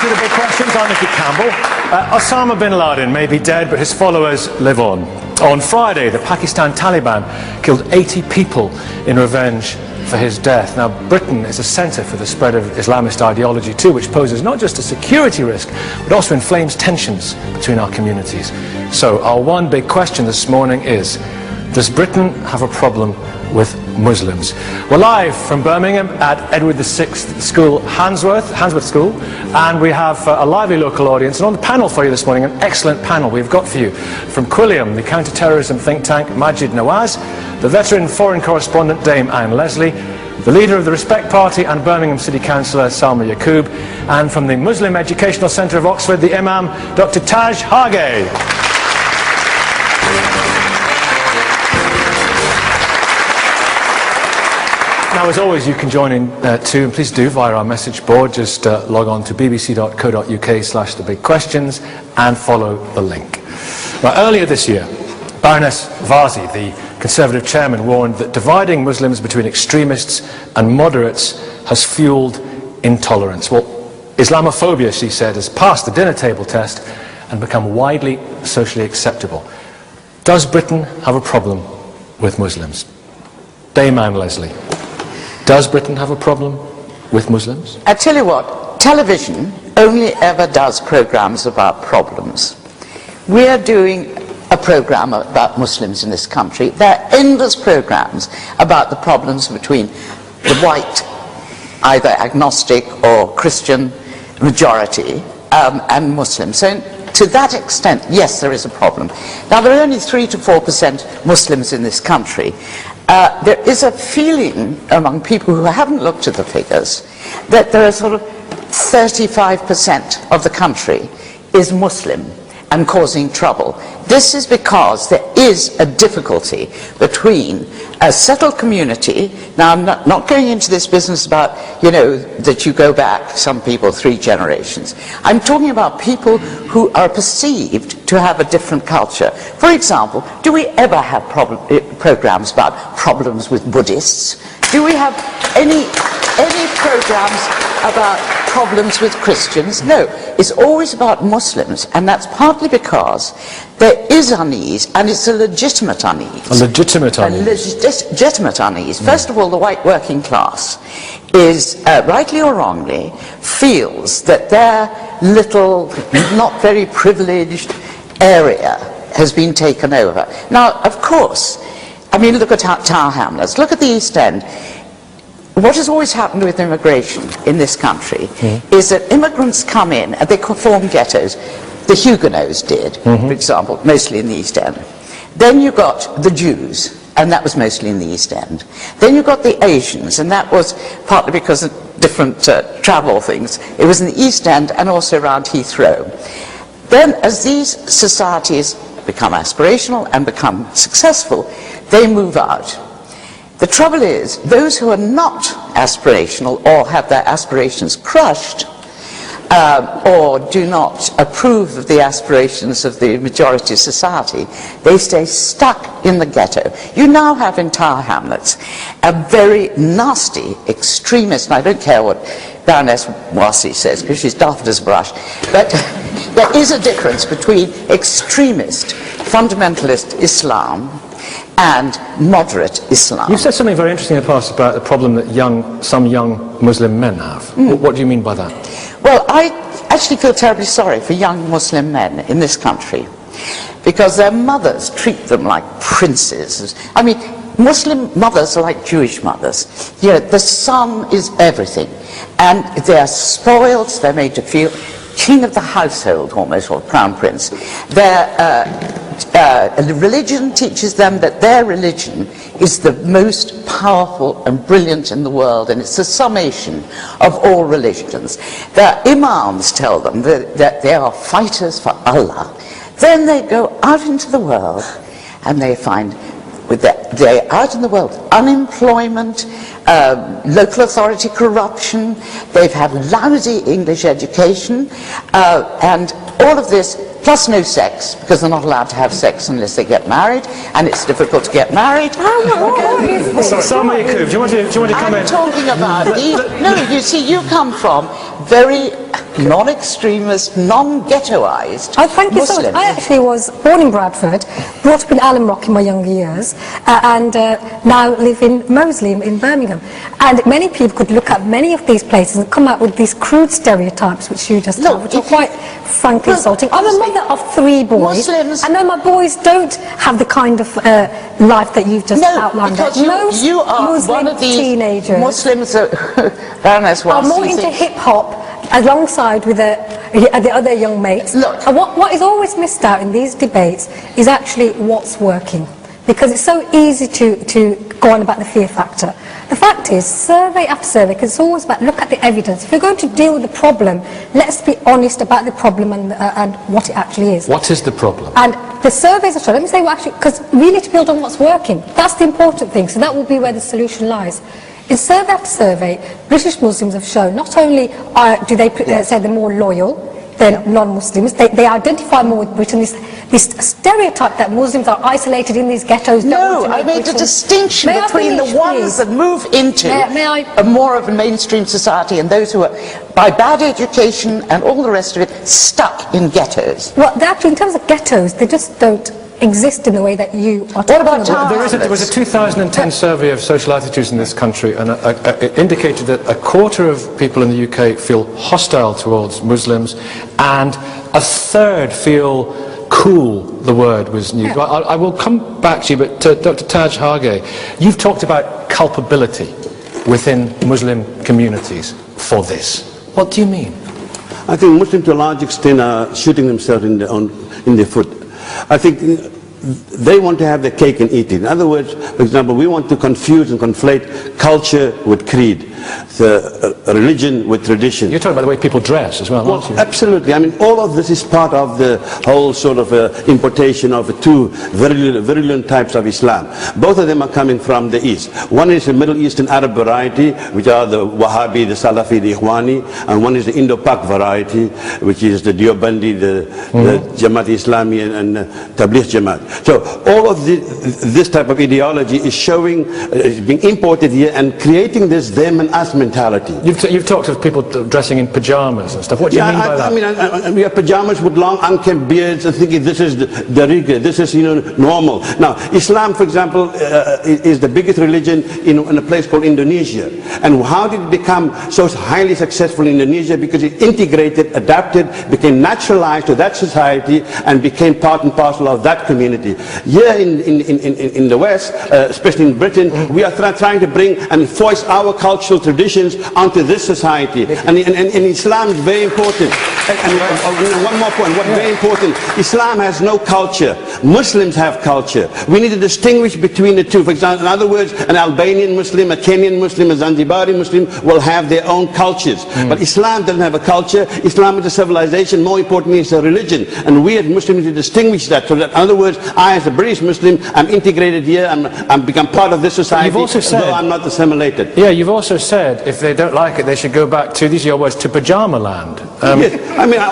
to the big questions. I'm Nicky Campbell. Osama bin Laden may be dead, but his followers live on. On Friday, the Pakistan Taliban killed 80 people in revenge for his death. Now, Britain is a centre for the spread of Islamist ideology too, which poses not just a security risk, but also inflames tensions between our communities. So, our one big question this morning is, does Britain have a problem with Muslims? We're live from Birmingham at Edward VI School, Handsworth School, and we have a lively local audience. And on the panel for you this morning, an excellent panel we've got for you. From Quilliam, the counter-terrorism think tank, Majid Nawaz, the veteran foreign correspondent, Dame Anne Leslie, the leader of the Respect Party and Birmingham City Councillor, Salma Yaqub, and from the Muslim Educational Centre of Oxford, the Imam, Dr. Taj Hage. Now, as always, you can join in too, and please do via our message board. Just log on to bbc.co.uk/thebigquestions and follow the link. Now, earlier this year, Baroness Vazi, the Conservative chairman, warned that dividing Muslims between extremists and moderates has fueled intolerance. Well, Islamophobia, she said, has passed the dinner table test and become widely socially acceptable. Does Britain have a problem with Muslims? Dame Anne Leslie. Does Britain have a problem with Muslims? I tell you what, television only ever does programs about problems. We are doing a program about Muslims in this country. There are endless programs about the problems between the white, either agnostic or Christian majority, and Muslims. So to that extent, yes, there is a problem. Now, there are only 3 to 4% Muslims in this country. There is a feeling among people who haven't looked at the figures that there are sort of 35% of the country is Muslim and causing trouble. This is because there is a difficulty between a settled community. Now, I'm not going into this business about, you know, that you go back, some people, 3 generations. I'm talking about people who are perceived to have a different culture. For example, do we ever have programs about problems with Buddhists? Do we have any programs about problems with Christians? No, it's always about Muslims, and that's partly because there is unease, and it's a legitimate unease. A legitimate unease? A legitimate unease. First of all, the white working class is, rightly or wrongly, feels that their little, not very privileged area has been taken over. Now, of course, I mean, look at Tower Hamlets, look at the East End. What has always happened with immigration in this country is that immigrants come in and they form ghettos. The Huguenots did, for example, mostly in the East End. Then you got the Jews, and that was mostly in the East End. Then you got the Asians, and that was partly because of different travel things. It was in the East End and also around Heathrow. Then as these societies become aspirational and become successful, they move out. The trouble is, those who are not aspirational or have their aspirations crushed or do not approve of the aspirations of the majority society, they stay stuck in the ghetto. You now have in Tower Hamlets a very nasty extremist, and I don't care what Baroness Wasi says, because she's daft as a brush, but there is a difference between extremist, fundamentalist Islam and moderate Islam. You said something very interesting in the past about the problem that some young Muslim men have. What do you mean by that? Well, I actually feel terribly sorry for young Muslim men in this country, because their mothers treat them like princes. I mean, Muslim mothers are like Jewish mothers. You know, the son is everything, and they're spoiled, they're made to feel king of the household almost, or crown prince. Their religion teaches them that their religion is the most powerful and brilliant in the world, and it's the summation of all religions. Their imams tell them that they are fighters for Allah. Then they go out into the world and they find they're out in the world, unemployment, local authority corruption, they've had lousy English education, and all of this, plus no sex, because they're not allowed to have sex unless they get married, and it's difficult to get married. Salma Yaqub, do you want to come in? I'm talking about, no, you see, you come from very non-extremist, non-ghettoized Oh, thank you so Muslims. much. I actually was born in Bradford, brought up in Alum Rock in my younger years, and now live in Moseley in Birmingham. And many people could look at many of these places and come out with these crude stereotypes which you just have, which are quite frankly insulting. I'm a mother of 3 boys. Muslims, I know my boys don't have the kind of life that you've just outlined. Because Most you are Muslim one of these teenagers Muslims Baroness are more Wasi, into hip-hop alongside with the other young mates. Look. And what is always missed out in these debates is actually what's working. Because it's so easy to go on about the fear factor. The fact is, survey after survey, because it's always about look at the evidence. If you're going to deal with the problem, let's be honest about the problem and what it actually is. What is the problem? And the surveys are showing, let me say what actually, because we need to build on what's working. That's the important thing, so that will be where the solution lies. In survey after survey, British Muslims have shown not only do they say they're more loyal than non-Muslims, they identify more with Britain. This stereotype that Muslims are isolated in these ghettos. No, I made a distinction between the ones that move into a more of a mainstream society and those who are, by bad education and all the rest of it, stuck in ghettos. Well, actually, in terms of ghettos, they just don't exist in the way that you are talking about. There was a 2010 survey of social attitudes in this country, and it indicated that a quarter of people in the UK feel hostile towards Muslims, and a third feel cool the word was new. I will come back to you, but Dr. Taj Hage, you've talked about culpability within Muslim communities for this. What do you mean? I think Muslims to a large extent are shooting themselves in their foot. I think they want to have their cake and eat it. In other words, for example, we want to confuse and conflate culture with creed, religion with tradition. You're talking about the way people dress as well, aren't you? Absolutely. I mean, all of this is part of the whole sort of importation of 2 virulent types of Islam. Both of them are coming from the East. One is the Middle Eastern Arab variety, which are the Wahhabi, the Salafi, the Ikhwani, and one is the Indo-Pak variety, which is the Deobandi, the Jamaat-e-Islami and Tabligh Jamaat. So all of this type of ideology is showing, is being imported here and creating this them and us mentality. You've talked of people dressing in pajamas and stuff. What do you mean by that? I mean, we have pajamas with long unkempt beards and thinking this is the rigor, this is normal. Now, Islam, for example, is the biggest religion in a place called Indonesia. And how did it become so highly successful in Indonesia? Because it integrated, adapted, became naturalized to that society and became part and parcel of that community. Here in the West, especially in Britain, we are trying to bring and voice our cultural traditions onto this society. And Islam is very important. And one more point, what's very important, Islam has no culture. Muslims have culture. We need to distinguish between the two. For example, in other words, an Albanian Muslim, a Kenyan Muslim, a Zanzibari Muslim will have their own cultures. But Islam doesn't have a culture. Islam is a civilization. More importantly, it's a religion. And we as Muslims need to distinguish that. So that, in other words, I as a British Muslim, I'm integrated here, I'm become part of this society, you've also said, though I'm not assimilated. Yeah, you've also said if they don't like it, they should go back to, these are your words, to pajama land. Yes, I mean, I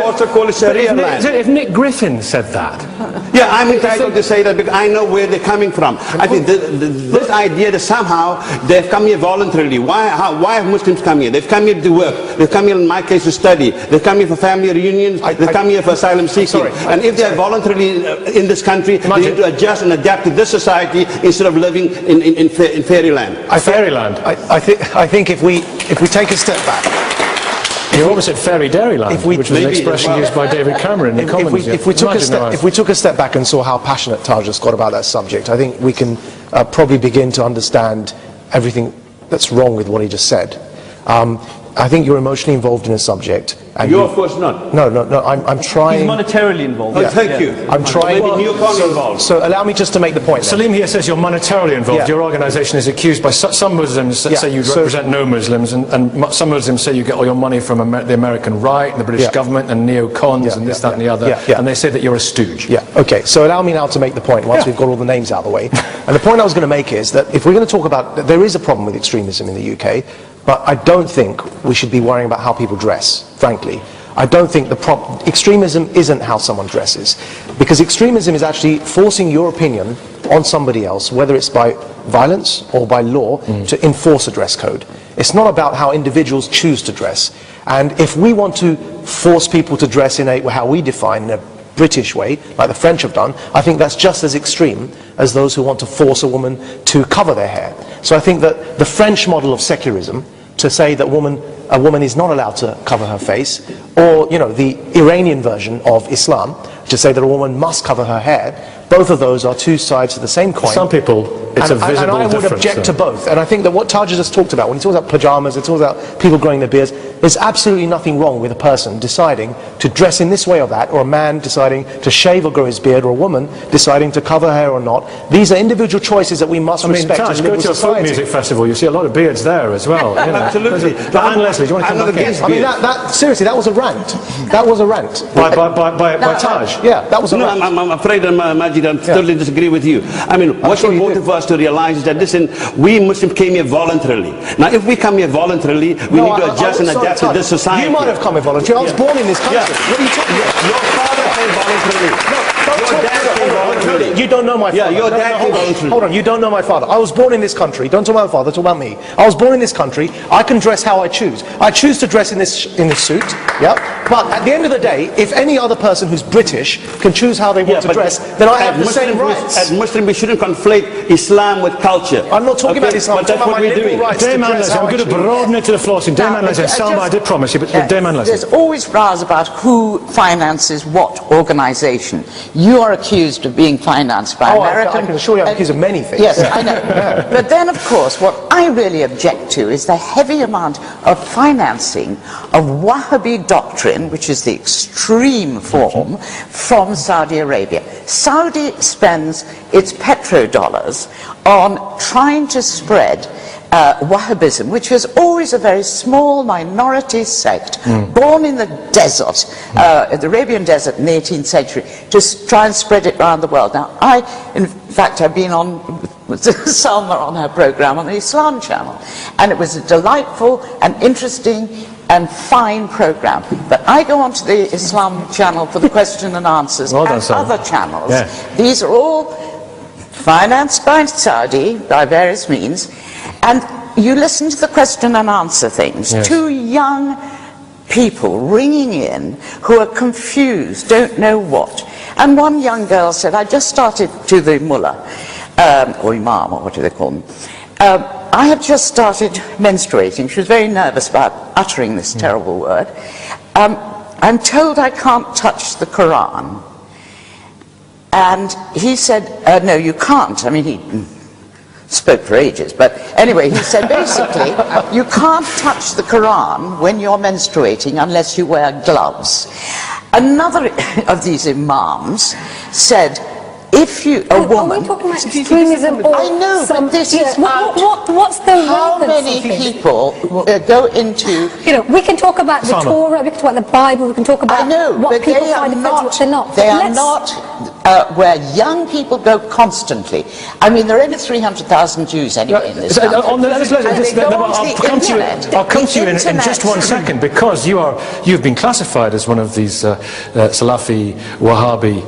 also call it Sharia land. If Nick Griffin said that. Yeah, I'm entitled to say that because I know where they're coming from. I think this idea that somehow they've come here voluntarily. Why have Muslims come here? They've come here to work. They've come here, in my case, to study. They've come here for family reunions. They've come here for asylum seeking. And if they're voluntarily in this country, they need to adjust and adapt to this society instead of living in fairyland. Fairyland. I think if we take a step back. You almost said fairy dairyland, which was an expression used by David Cameron in the Commons. If we took a step back and saw how passionate Taj has got about that subject, I think we can probably begin to understand everything that's wrong with what he just said. I think you're emotionally involved in a subject. And you're of course not. No, I'm trying... He's monetarily involved. Oh, thank you. I'm trying... involved. So allow me just to make the point. Salim here says you're monetarily involved. Your organisation is accused by some Muslims say you represent no Muslims, and some Muslims say you get all your money from the American right and the British government and neocons and this, that and the other, and they say that you're a stooge. Yeah, okay, so allow me now to make the point once we've got all the names out of the way. And the point I was going to make is that if we're going to talk about... There is a problem with extremism in the UK, but I don't think we should be worrying about how people dress, frankly. I don't think extremism isn't how someone dresses, because extremism is actually forcing your opinion on somebody else, whether it's by violence or by law, to enforce a dress code. It's not about how individuals choose to dress. And if we want to force people to dress in how we define, in a British way, like the French have done, I think that's just as extreme as those who want to force a woman to cover their hair. So I think that the French model of secularism, to say that a woman is not allowed to cover her face, or the Iranian version of Islam, to say that a woman must cover her hair, both of those are two sides to the same coin. Some people, it's a visible difference. And I would object to both. And I think that what Taj has talked about, when he talks about pajamas, he talks about people growing their beards, there's absolutely nothing wrong with a person deciding to dress in this way or that, or a man deciding to shave or grow his beard, or a woman deciding to cover her hair or not. These are individual choices that we must respect. Taj, go to a folk music festival, you see a lot of beards there as well. Absolutely. But Anne Leslie, do you want to come back in? I mean, seriously, that was a rant. That was a rant. By Taj? Yeah, that was a No, rant. I'm afraid, Majid, I totally disagree with you. I mean, what's important for us to realize is that, listen, we Muslims came here voluntarily. Now, if we come here voluntarily, we need to adjust and adapt to this society. You might have come here voluntarily. I was born in this country. Yeah. What are you talking about? Your father came voluntarily. Your dad came voluntarily. You don't know my father. Yeah, your dad came voluntarily. Hold on, you don't know my father. I was born in this country. Don't talk about my father, talk about me. I was born in this country. I can dress how I choose. I choose to dress in this suit. Yeah. But at the end of the day, if any other person who's British can choose how they want to dress, then I have the same rights. As Muslims, we shouldn't conflate Islam with culture. I'm not talking about Islam. But that's what we're doing. Dame Anne Leslie, I'm going to broaden it to the floor. Dame Anne Leslie, Salma, I did promise you, but Dame Anne Leslie. There's always rows about who finances what organisation. You are accused of being financed by American... I can assure you I'm accused of many things. Yes, I know. But then, of course, what I really object to is the heavy amount of financing of Wahhabi doctrine, which is the extreme form, from Saudi Arabia. Saudi spends its petrodollars on trying to spread Wahhabism, which was always a very small minority sect, born in the desert, the Arabian desert in the 18th century, to try and spread it around the world. Now, in fact, I've been on with Salma on her program on the Islam channel, and it was a delightful and interesting and fine program. But I go onto the Islam channel for the question and answers and other channels. Yeah. These are all financed by Saudi by various means, and you listen to the question and answer things. Yes. Two young people ringing in who are confused, don't know what. And one young girl said, I just started to the mullah, or imam, or what do they call them. I have just started menstruating. She was very nervous about uttering this terrible word. I'm told I can't touch the Quran. And he said, no, you can't. I mean, he spoke for ages, but anyway, he said basically, you can't touch the Quran when you're menstruating unless you wear gloves. Another of these imams said, if you, a woman... Are we talking about extremism or I know, some, but this is what's the how relevance many of it? people go into... You know, we can talk about the Torah, we can talk about the Bible, we can talk about I know, what but people they are find offensive, what they're not. They But are not where young people go constantly. I mean, there are only 300,000 Jews anyway in this country. I'll come to you in just 1 second, because you've been classified as one of these Salafi, Wahhabi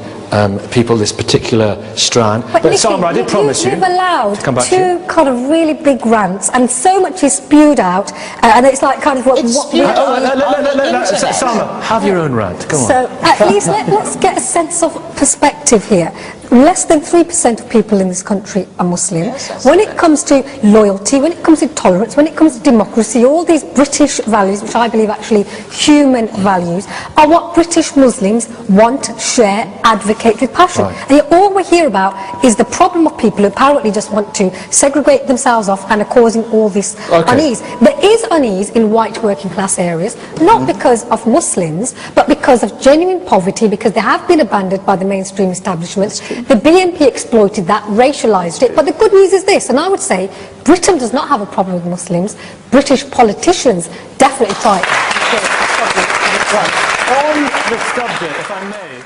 people, this particular strand. But Salma, I did promise you've allowed to come back two kind of really big rants, and so much is spewed out, and it's like kind of what... Salma, have your own rant. Go on. So at least let's get a sense of perspective here. Less than 3% of people in this country are Muslim. Yes, when it comes to loyalty, when it comes to tolerance, when it comes to democracy, all these British values, which I believe actually human values, are what British Muslims want, share, advocate with passion. Right. And yet all we hear about is the problem of people who apparently just want to segregate themselves off and are causing all this unease. There is unease in white working class areas, not because of Muslims, but because of genuine poverty, because they have been abandoned by the mainstream establishments. The BNP exploited that, racialised it, but the good news is this, and I would say Britain does not have a problem with Muslims. British politicians definitely try. On the subject, if I may.